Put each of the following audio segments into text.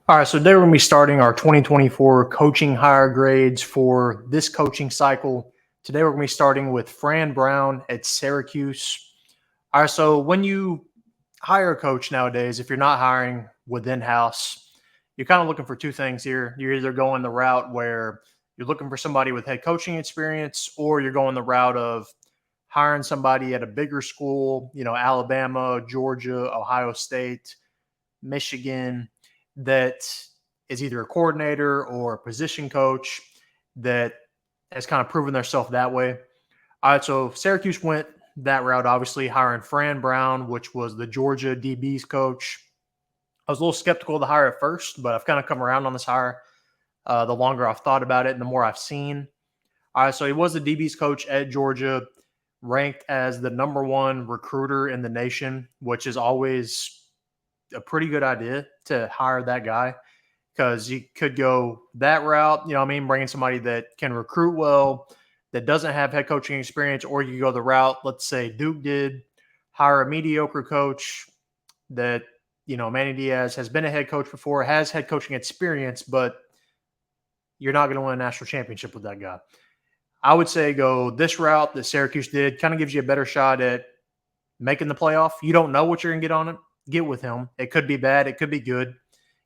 All right, so today we're going to be starting our 2024 coaching hire grades for this coaching cycle. Today we're going to be starting with Fran Brown at Syracuse. All right, so when you hire a coach nowadays, if you're not hiring within house, you're kind of looking for two things here. You're either going the route where you're looking for somebody with head coaching experience, or you're going the route of hiring somebody at a bigger school, Alabama, Georgia, Ohio State, Michigan, that is either a coordinator or a position coach that has kind of proven themselves that way. All right, so Syracuse went that route, obviously, hiring Fran Brown, which was the Georgia DB's coach. I was a little skeptical of the hire at first, but I've kind of come around on this hire the longer I've thought about it and the more I've seen. All right, so he was the DB's coach at Georgia, ranked as the #1 recruiter in the nation, which is always a pretty good idea to hire that guy, because you could go that route, bringing somebody that can recruit well, that doesn't have head coaching experience, or you go the route, let's say Duke did, hire a mediocre coach that, Manny Diaz has been a head coach before, has head coaching experience, but you're not going to win a national championship with that guy. I would say go this route that Syracuse did. Kind of gives you a better shot at making the playoff. You don't know what you're going to get on it. Get with him. It could be bad. It could be good.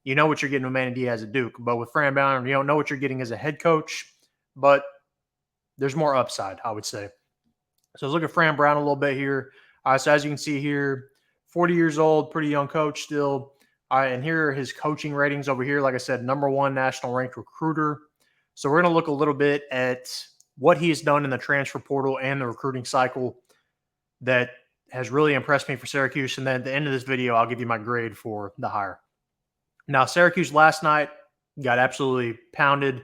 You know what you're getting with Manny Diaz at Duke. But with Fran Brown, you don't know what you're getting as a head coach. But there's more upside, I would say. So let's look at Fran Brown a little bit here. All right, so as you can see here, 40 years old, pretty young coach still. All right, and here are his coaching ratings over here. Like I said, #1 national ranked recruiter. So we're going to look a little bit at what he has done in the transfer portal and the recruiting cycle that has really impressed me for Syracuse. And then at the end of this video, I'll give you my grade for the hire. Now, Syracuse last night got absolutely pounded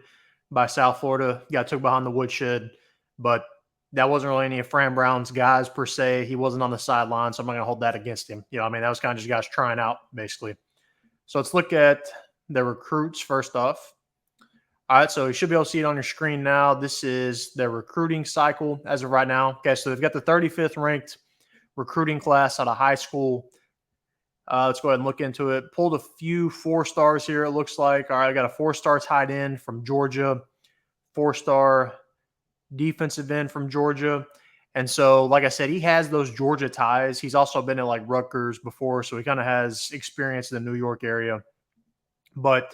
by South Florida, got took behind the woodshed, but that wasn't really any of Fran Brown's guys per se. He wasn't on the sideline, so I'm not going to hold that against him. That was kind of just guys trying out, basically. So let's look at the recruits first off. All right, so you should be able to see it on your screen now. This is their recruiting cycle as of right now. Okay, so they've got the 35th ranked recruiting class out of high school. Let's go ahead and look into it. Pulled a few 4-stars here, it looks like. All right, I got a 4-star tight end from Georgia, 4-star defensive end from Georgia. And so, like I said, he has those Georgia ties. He's also been at like Rutgers before, so he kind of has experience in the New York area, but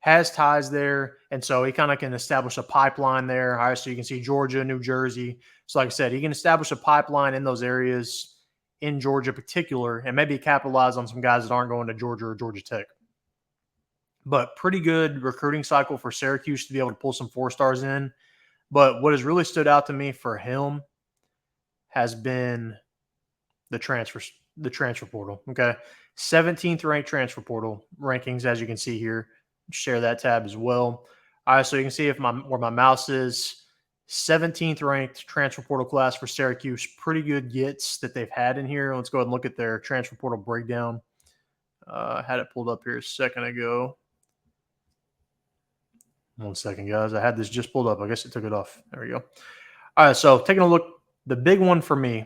has ties there. And so he kind of can establish a pipeline there. All right, so you can see Georgia, New Jersey. So like I said, he can establish a pipeline in those areas in Georgia in particular, and maybe capitalize on some guys that aren't going to Georgia or Georgia Tech. But pretty good recruiting cycle for Syracuse to be able to pull some 4-stars in. But what has really stood out to me for him has been the transfer portal. Okay, 17th ranked transfer portal rankings, as you can see here. Share that tab as well. All right, so you can see where my mouse is. 17th ranked transfer portal class for Syracuse. Pretty good gets that they've had in here. Let's go ahead and look at their transfer portal breakdown. I had it pulled up here a second ago. 1 second, guys. I had this just pulled up. I guess it took it off. There we go. All right, so taking a look, the big one for me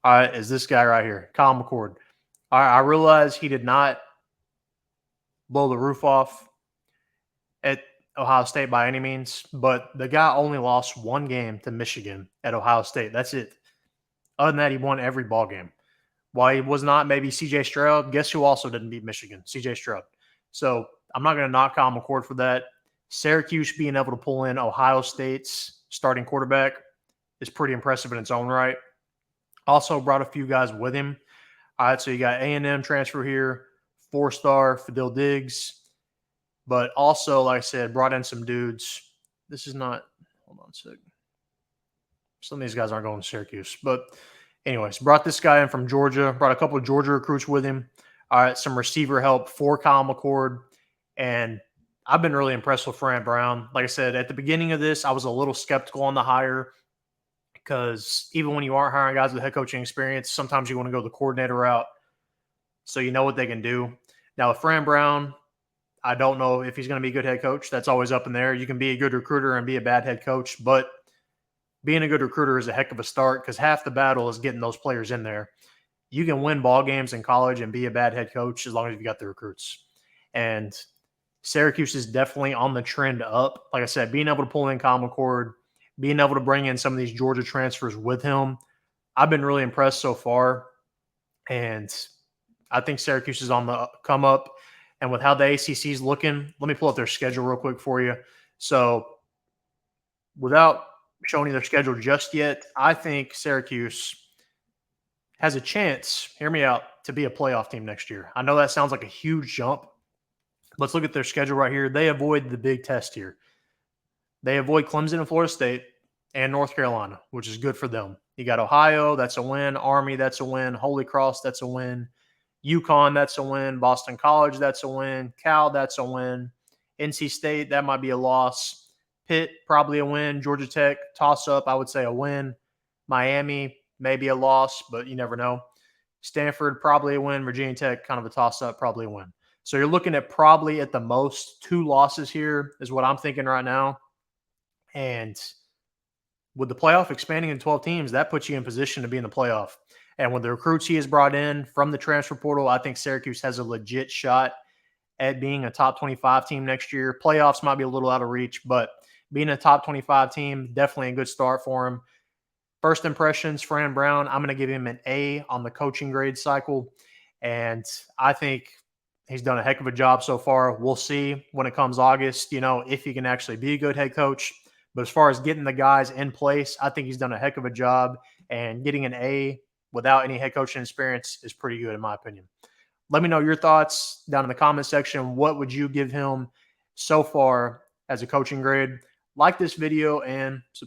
is this guy right here, Kyle McCord. All right, I realize he did not blow the roof off at Ohio State by any means, but the guy only lost 1 game to Michigan at Ohio State. That's it. Other than that, he won every ball game. While he was not maybe C.J. Stroud, guess who also didn't beat Michigan? C.J. Stroud. So I'm not going to knock Kyle McCord for that. Syracuse being able to pull in Ohio State's starting quarterback is pretty impressive in its own right. Also brought a few guys with him. All right, so you got A&M transfer here, 4-star Fadil Diggs. But also, like I said, brought in some dudes. This is not – hold on a second. Some of these guys aren't going to Syracuse. But anyways, brought this guy in from Georgia. Brought a couple of Georgia recruits with him. All right, some receiver help for Kyle McCord. And I've been really impressed with Fran Brown. Like I said, at the beginning of this, I was a little skeptical on the hire because even when you aren't hiring guys with head coaching experience, sometimes you want to go the coordinator route so you know what they can do. Now, with Fran Brown – I don't know if he's going to be a good head coach. That's always up in there. You can be a good recruiter and be a bad head coach, but being a good recruiter is a heck of a start because half the battle is getting those players in there. You can win ball games in college and be a bad head coach as long as you've got the recruits. And Syracuse is definitely on the trend up. Like I said, being able to pull in Kyle McCord, being able to bring in some of these Georgia transfers with him, I've been really impressed so far. And I think Syracuse is on the come up. And with how the ACC is looking, let me pull up their schedule real quick for you. So without showing you their schedule just yet, I think Syracuse has a chance, hear me out, to be a playoff team next year. I know that sounds like a huge jump. Let's look at their schedule right here. They avoid the big test here. They avoid Clemson and Florida State and North Carolina, which is good for them. You got Ohio, that's a win. Army, that's a win. Holy Cross, that's a win. UConn, that's a win. Boston College, that's a win. Cal, that's a win. NC State, that might be a loss. Pitt, probably a win. Georgia Tech, toss-up, I would say a win. Miami, maybe a loss, but you never know. Stanford, probably a win. Virginia Tech, kind of a toss-up, probably a win. So you're looking at probably at the most 2 losses here is what I'm thinking right now. And with the playoff expanding in 12 teams, that puts you in position to be in the playoff. And with the recruits he has brought in from the transfer portal, I think Syracuse has a legit shot at being a top 25 team next year. Playoffs might be a little out of reach, but being a top 25 team, definitely a good start for him. First impressions, Fran Brown, I'm going to give him an A on the coaching grade cycle. And I think he's done a heck of a job so far. We'll see when it comes August, if he can actually be a good head coach. But as far as getting the guys in place, I think he's done a heck of a job. And getting an A without any head coaching experience is pretty good, in my opinion. Let me know your thoughts down in the comment section. What would you give him so far as a coaching grade? Like this video and subscribe.